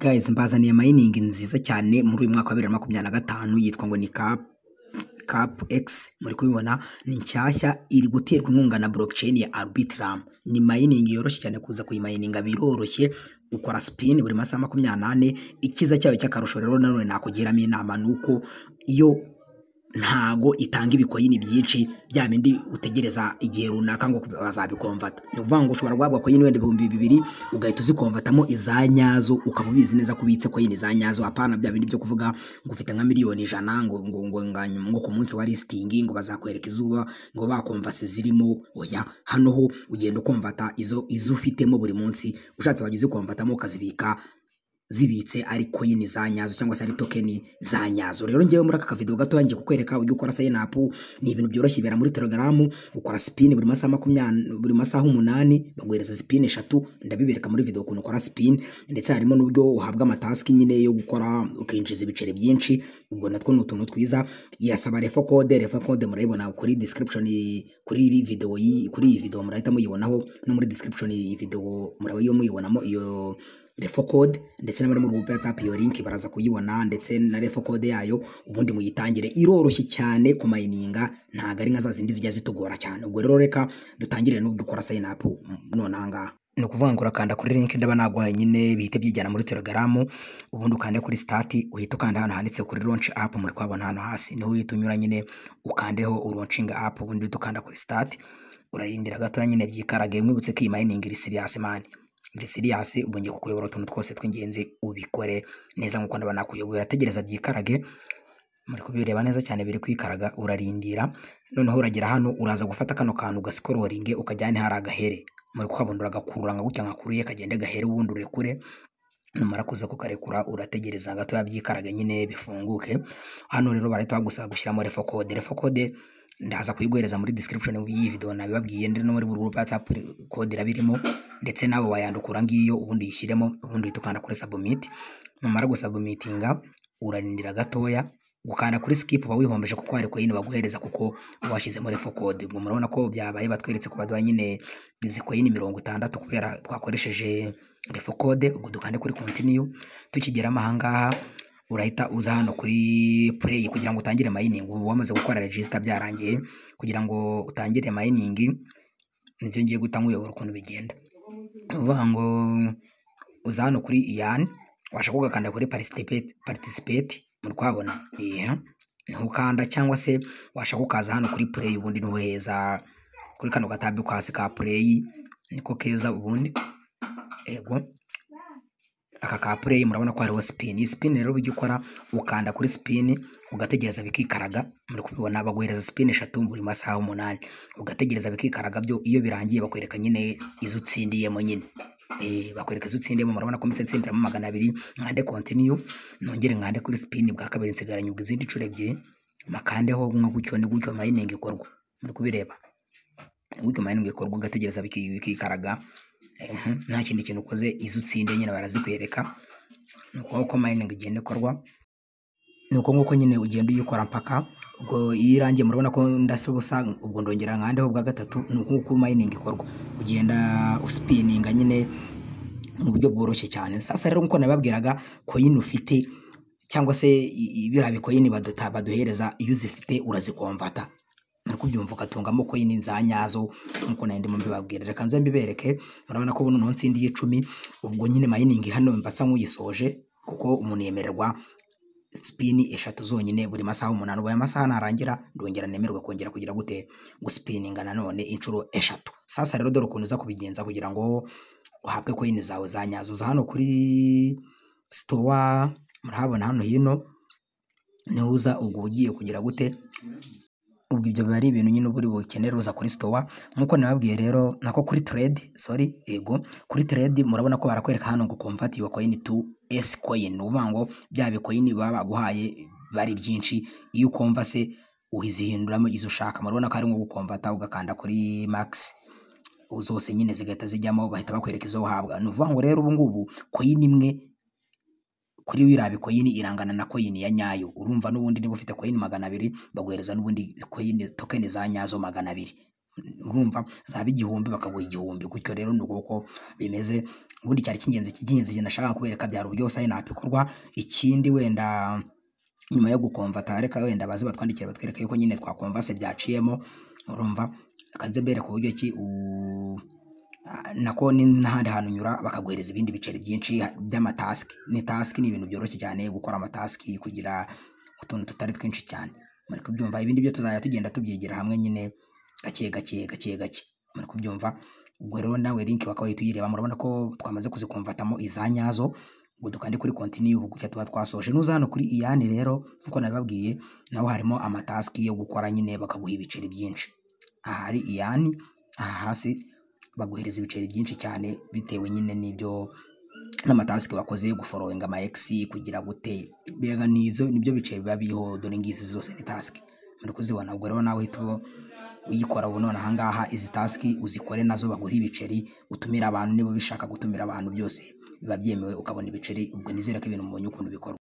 Guys, mbazaniye mining nziza cyane muri uyu mwaka wa 2025 yitwa ngo ni Cap X. Muri kubibona ni nshyashya, iri guterwa inkunga na blockchain ya Arbitrum. Ni mining yoroshye cyane kuza kuyimayininga, biroroshye, ukora spin buri masaha 28. Ikiza cyayo cy'akarusho rero nanone nakugiramo inama nuko iyo ntago itanga ibikoyini byinshi bya bindi utegereza igihe runaka ngo bazabikonvata. Ni uvuga ngo ushobora guhabwa koyini wenda 2000 ugahita uzikonvatamo izanyazo, ukaba ubizi neza kubitse koyini izanyazo. Apana bya bindi byo kuvuga ngo ufite nka miliyoni 100 ngo ku munsi wa listing ngo bazakwereka izuba ngo bakonvase zirimo. Oya, hano ho ugenda ukonvata izo ufitemo buri munsi, ushatse wagize konvatamo ukazibika zibitse ari coin zanyazo cyangwa se ari token zanyazo. Rero ngiye muri aka video gato yangiye kukwereka uburyo ukora sign up. Ni ibintu byoroshye bera muri Telegram, ukora spin buri masaha 8 baguhereza spin 3. Ndabibereka muri video ukuntu ukora spin, ndetse harimo n'uburyo uhabwa amatask nyine yo gukora ukinjiza ibiceri byinshi. Ubwo natwo n'utuntu twiza. Yasaba referral code murayibona kuri description kuri iyi video murahita muyibonaho, no muri description iyi video murayibonamo iyo referral code, ndetse n'abari mu group ya WhatsApp iyo link baraza kuyibona, ndetse na referral code yayo. Ubundi muyitangire, iroroshye cyane ku mininga, ntago ari nka za zindi zijya zitugora cyane. Ubwo rero reka dutangire no gukora sign up none hanga. Ni ukuvuga ngo urakanda kuri link ndaba naguhaye nyine bihite byijyana muri Telegram. Ubundi ukande kuri start, uhita ukanda hano handitse kuri launch app, muri kwabona hano hasi niho uhita unyura nyine ukandeho launching app. Ubundi ukanda kuri start, urarindira gato nyine byikarage. Mwibutse ko iyi mining iri serious man, iri serious. Ubwo ngiye kukuyobora utuntu twose tw'ingenzi ubikore neza nkuko ndaba nakuyobora. Tegereza byikarage, muri kubireba neza cyane biri kwikaraga. Urarindira noneho uragera hano, uraza gufata kano kantu ugascrolling ukajyane hari agahere, muri kukabondora gakurura nka gutya nkakuruye kagende gahere. Ubundi urekure, numara kuza kukarekura urategereza gato yabyikaraga nyine bifunguke. Hano rero barahita bagusaba gushyiramo referral code. Referral code ndaza kuyiguhereza muri description y'iyi video nabibabwiye, ndi no muri group WhatsApp code irabirimo, ndetse nawe wayandukura ngiyo. Ubundi yishyiremo, ubundi tukanda kuri submit. Numara gusubmitinga urarindira gatoya, gukanda kuri skip ba wihombeje kuko hari coin baguhereza kuko washyizemo referral code. Ubwo murabona ko byabaye batweretse ko baduha nyine izi coin 60 kubera twakoresheje referral code. Ubwo dukande kuri continue. Tukigera ahangaha urahita uza hano kuri play kugira ngo utangire mining. Ubu wamaze gukora register byarangiye, kugira ngo utangire mining nibyo ngiye gutanga uyobora ukuntu bigenda. Uvuga ngo uza hano kuri ian, washaka kugakanda kuri participate muri kwabona ntukanda, cyangwa se washaka ukaza hano kuri play. Ubundi ntuheza kuri kano gatabi kwasi ka play niko keza. Ubundi ego aka ka play murabona ko hariho spin. Spin rero bijya ukora ukanda kuri spin ugategereza bikikaraga. Muri kubibona baguhereza spin 3 buri masaha 8, ugategereza bikikaraga. Byo iyo birangiye bakwereka nyine izo utsindiyemo nyine bakwereka izo utsindiyemo. Murabona ko mise ntsindira 200. Nkande continue, nongere nkande kuri spin bwa kabiri nsigaranye ubwo izindi ncuro ebyiri, makandeho nko gutyo. Ni gutyo mining ikorwa, muri kubireba gutyo mining ikorwa, ugategereza bikikaraga. Nta kindi kintu ukoze, izo utsinde nyine barazikwereka. Nuko uko mining igenda ikorwa, nuko nguko nyine ugenda uyikora mpaka ubwo irangiye. Murabona ko ndasubusa, ubwo ndongera nkandeho bwa gatatu. Nuko uko mining ikorwa, ugenda uspinninga nyine mu buryo bworoshye cyane. Sasa rero nkuko nababwiraga, coin ufite cyangwa se ibira bikoyini baduhereza, iyo uzifite urazikonvata, nuko byumva ukatungamo coin zanyazo nkuko ndimo mbibabwira. Reka nze mbibereke. Murabona ko buno nsindiye 10. Ubwo nyine mining hano mbatsa nk'uyisoje, kuko umuntu yemererwa spin 3 zonyine buri masaha 8. Ubwo amasaha narangira ndongera nemerwe kongera kugira gute guspinninga nanone inshuro 3. Sasa rero dore ukuntu uza kubigenza kugira ngo uhabwe coin zawe zanyazo. Za hano kuri store murahabona hano hino niho uza. Ubwo ugiye kugira gute, ubwo ibyo bari ibintu nyine buri bukenera uza kuri store nkuko nababwiye. Rero nako kuri trade, kuri trade murabona ko barakwereka hano ngo convert your coin to S coin. Uvuga ngo bya bikoyini baba baguhaye bari byinshi, iyo ukomva se uhizihinduramo izo ushaka. Murabona ko ari nko gukonvata, ugakanda kuri max, zose nyine zigahita zijyamo, bahita bakwereka izo uhabwa. Ni uvuga ngo rero ubu ngubu coin imwe kuri wirabi coin irangana na coin ya nyayo. Urumva n'ubundi niba ufite coin 200 baguhereza n'ubundi coin token za nyazo 200. urumva zaba igihumbi bakaguha igihumbi, gutyo rero ni uko bimeze. Ubundi cyari cy'ingenzi nashaka kubereka byari uburyo sign-up ikorwa. Ikindi wenda nyuma yo gukomvata reka wenda baze batwandikira batwereke yuko nyine twakomvase byaciyemo, urumva kanze mbereka uburyo ki nako n'ahandi hantu unyura bakaguhereza ibindi biceri byinshi by'amatask. Ni task ni ibintu byoroshye cyane gukora amatask, kugira utuntu tutari twinshi cyane, muri kubyumva. Ibindi byo tuzajya tugenda tubyigira hamwe nyine gake muri kubyumva. Ubwo rero nawe link bakaba tuyireba, murabona ko twamaze kuzikomvatamo izanyazo. Ubwo dukande kuri continue gutya tuba twasoje. Nuza hano kuri iyani rero uko nabibabwiye, naho harimo amatask yo gukora nyine bakaguha ibiceri byinshi. Aha hari iyani, aha hasi baguhereza ibiceri byinshi cyane bitewe nyine n'ibyo n'amatask wakoze, gufollowinga ama X, kugira gute, bega nizo nibyo biceri biba biriho. Dore ngizi zose ni task muri kuzibona. Ubwo rero nawe hito uyikora ubu none ahangaha izi task uzikore nazo baguha ibiceri, utumira abantu niba bishaka gutumira abantu byose biba byemewe ukabona ibiceri. Ubwo nizere ko ibintu mubonye ukuntu bikorwa.